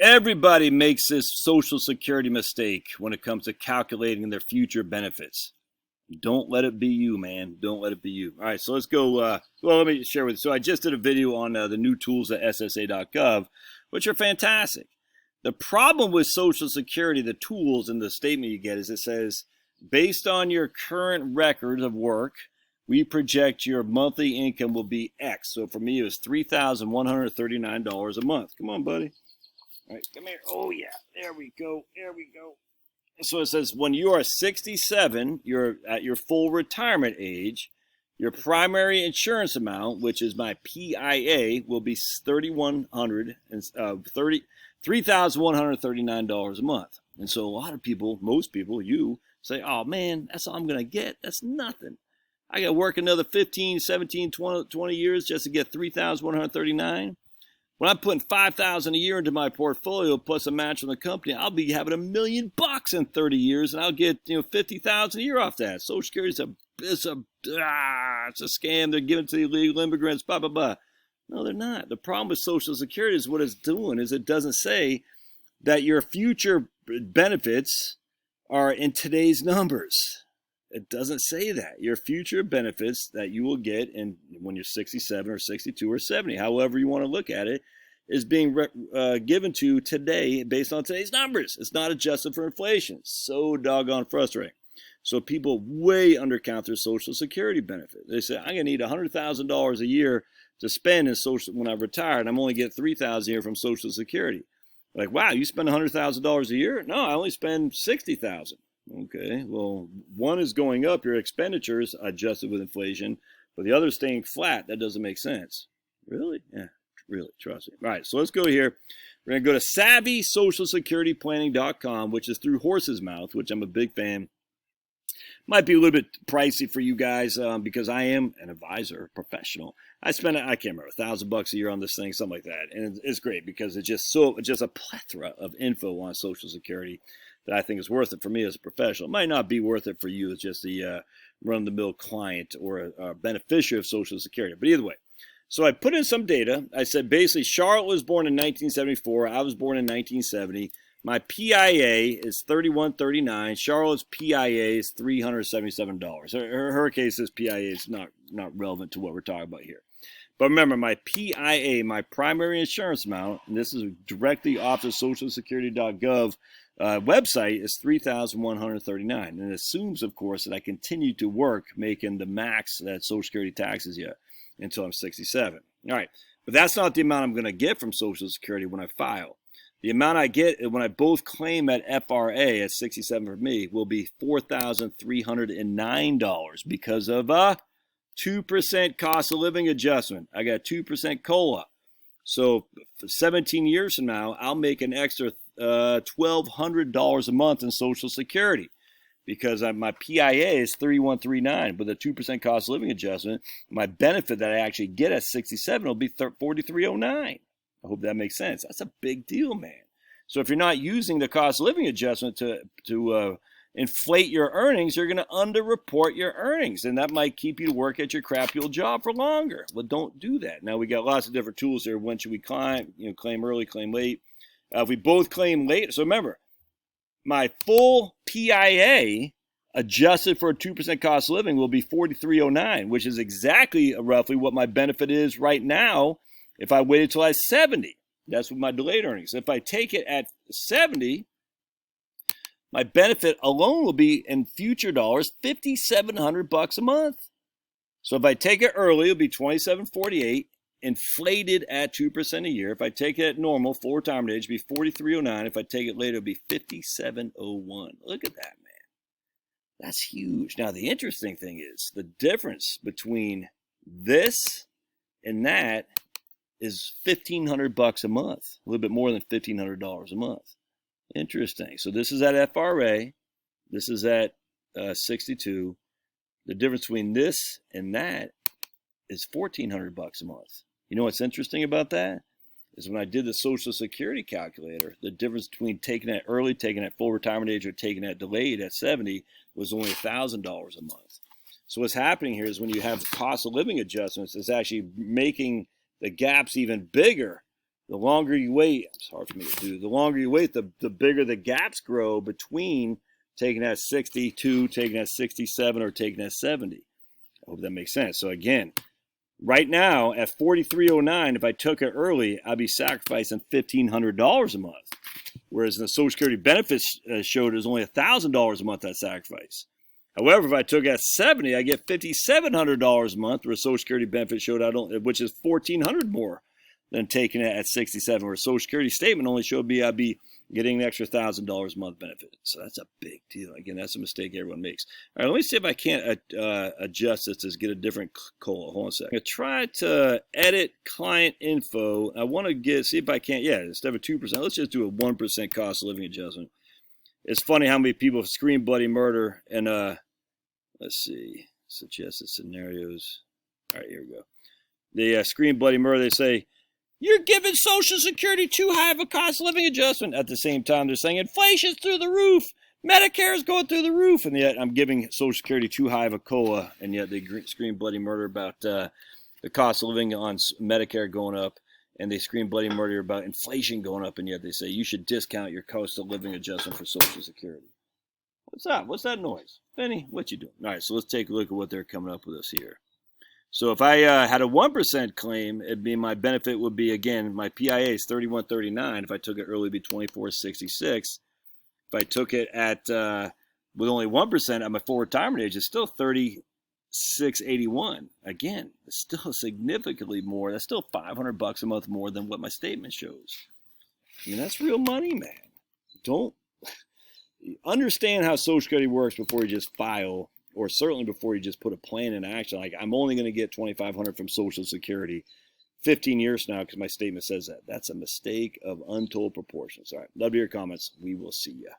Everybody makes this Social Security mistake when it comes to calculating their future benefits. Don't let it be you, man. Don't let it be you. All right, so let's go. Well, let me share with you. So I just did a video on the new tools at SSA.gov, which are fantastic. The problem with Social Security, the tools and the statement you get is it says, based on your current record of work, we project your monthly income will be X. So for me, it was $3,139 a month. Come on, buddy. All right, come here. Oh, yeah. There we go. There we go. So it says when you are 67, you're at your full retirement age, your primary insurance amount, which is my PIA, will be $3,139 a month. And so a lot of people, most people, you say, oh man, that's all I'm going to get. That's nothing. I got to work another 15, 17, 20 years just to get $3,139. When I'm putting $5,000 a year into my portfolio plus a match from the company, I'll be having $1 million in 30 years, and I'll get $50,000 a year off that. Social Security it's a scam. They're giving it to the illegal immigrants. Blah blah blah. No, they're not. The problem with Social Security is what it's doing is it doesn't say that your future benefits are in today's numbers. It doesn't say that. Your future benefits that you will get when you're 67 or 62 or 70, however you want to look at it, is being given to you today based on today's numbers. It's not adjusted for inflation. So doggone frustrating. So people way undercount their Social Security benefit. They say, I'm going to need $100,000 a year to spend in social when I retire, and I'm only getting $3,000 a year from Social Security. Like, wow, you spend $100,000 a year? No, I only spend $60,000. Okay, well, one is going up, your expenditures adjusted with inflation, but the other is staying flat. That doesn't make sense. Really? Yeah, really, trust me. All right, so let's go here. We're going to go to SavvySocialSecurityPlanning.com, which is through Horse's Mouth, which I'm a big fan. Might be a little bit pricey for you guys because I am an advisor, professional. I spend, I can't remember, $1,000 a year on this thing, something like that. And it's great because it's just a plethora of info on Social Security that I think is worth it for me as a professional. It might not be worth it for you as just the run-of-the-mill client or a beneficiary of Social Security. But either way, so I put in some data. I said basically Charlotte was born in 1974. I was born in 1970. My PIA is $3,139. Charlotte's PIA is $377. Her case, this PIA is not relevant to what we're talking about here. But remember, my PIA, my primary insurance amount, and this is directly off the SocialSecurity.gov website, is $3,139. And it assumes, of course, that I continue to work making the max that Social Security taxes you until I'm 67. All right, but that's not the amount I'm going to get from Social Security when I file. The amount I get when I both claim at FRA at 67 for me will be $4,309 because of a 2% cost of living adjustment. I got 2% COLA. So for 17 years from now, I'll make an extra $1,200 a month in Social Security because my PIA is $3,139, but the 2% cost of living adjustment, my benefit that I actually get at 67 will be $4,309. I hope that makes sense. That's a big deal, man. So if you're not using the cost of living adjustment to inflate your earnings, you're going to underreport your earnings, and that might keep you to work at your crappy old job for longer. Well, don't do that. Now we got lots of different tools here. When should we claim? Claim early, claim late. If we both claim late, so remember, my full PIA adjusted for a 2% cost of living will be $4,309, which is exactly roughly what my benefit is right now. If I waited till I was 70, that's what my delayed earnings. If I take it at 70, my benefit alone will be in future dollars $5,700 a month. So if I take it early, it'll be $2,748, inflated at 2% a year. If I take it at normal, full retirement age, it'll be $4,309. If I take it later, it'll be $5,701. Look at that, man. That's huge. Now the interesting thing is the difference between this and that is $1,500 a month, a little bit more than $1,500 a month. Interesting. So this is at FRA. This is at 62. The difference between this and that is $1,400 a month. You know what's interesting about that? Is when I did the Social Security calculator, the difference between taking it early, taking it full retirement age, or taking it delayed at 70 was only $1,000 a month. So what's happening here is when you have cost of living adjustments, it's actually making the gap's even bigger the longer you wait, it's hard for me to do, the longer you wait, the bigger the gaps grow between taking that 62, taking that 67, or taking that 70. I hope that makes sense. So again, right now at 43.09, if I took it early, I'd be sacrificing $1,500 a month. Whereas the Social Security benefits showed it was only $1,000 a month I sacrifice. However, if I took at 70, I get $5,700 a month, where Social Security benefit showed which is $1,400 more than taking it at 67. Where Social Security statement only showed me I'd be getting an extra $1,000 a month benefit. So that's a big deal. Again, that's a mistake everyone makes. All right, let me see if I can't adjust this to get a different COLA. Hold on a second. I'm going to try to edit client info. I want to see if I can't. Yeah, instead of 2%, let's just do a 1% cost of living adjustment. It's funny how many people scream bloody murder and let's see, suggested scenarios. All right, here we go. They scream bloody murder. They say, you're giving Social Security too high of a cost of living adjustment. At the same time, they're saying inflation's through the roof. Medicare is going through the roof. And yet I'm giving Social Security too high of a COLA. And yet they scream bloody murder about the cost of living on Medicare going up. And they scream bloody murder about inflation going up. And yet they say you should discount your cost of living adjustment for Social Security. What's that? What's that noise? Benny, what you doing? All right, so let's take a look at what they're coming up with us here. So if I had a 1% claim, it'd be my benefit would be, again, my PIA is $31.39. If I took it early, it'd be $24.66. If I took it at with only 1% at my full retirement age, it's still $36.81. Again, it's still significantly more. That's still $500 a month more than what my statement shows. I mean, that's real money, man. Don't understand how Social Security works before you just file, or certainly before you just put a plan in action. Like, I'm only going to get $2,500 from Social Security 15 years from now because my statement says that. That's a mistake of untold proportions. All right, love to hear your comments. We will see you.